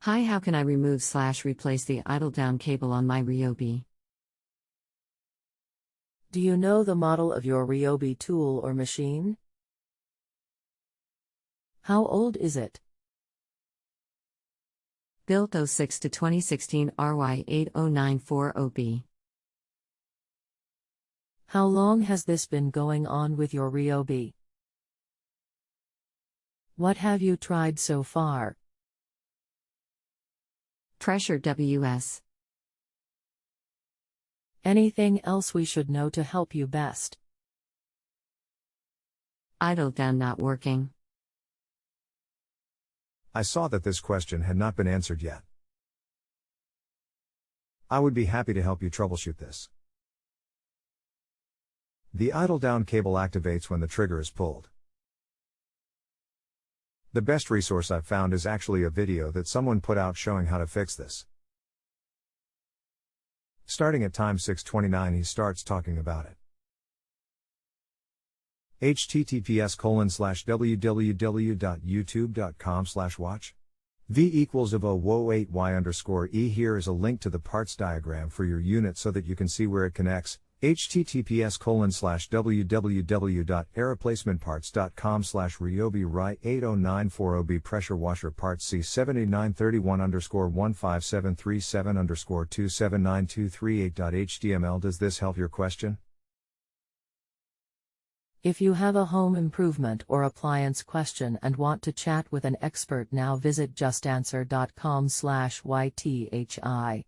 Hi, how can I remove/replace the idle down cable on my Ryobi? Do you know the model of your Ryobi tool or machine? How old is it? Built 06 to 2016 RY80940B. How long has this been going on with your Ryobi? What have you tried so far? Pressure WS. Anything else we should know to help you best? Idle down not working. I saw that this question had not been answered yet. I would be happy to help you troubleshoot this. The idle down cable activates when the trigger is pulled. The best resource I've found is actually a video that someone put out showing how to fix this. Starting at time 6:29 he starts talking about it. https://www.youtube.com/watch v=008y_e. Here is a link to the parts diagram for your unit so that you can see where it connects. https://www.airreplacementparts.com/Ryobi Ry80940B pressure washer parts C7931_15737_2792338.html. Does this help your question? If you have a home improvement or appliance question and want to chat with an expert now, visit JustAnswer.com/YTHI.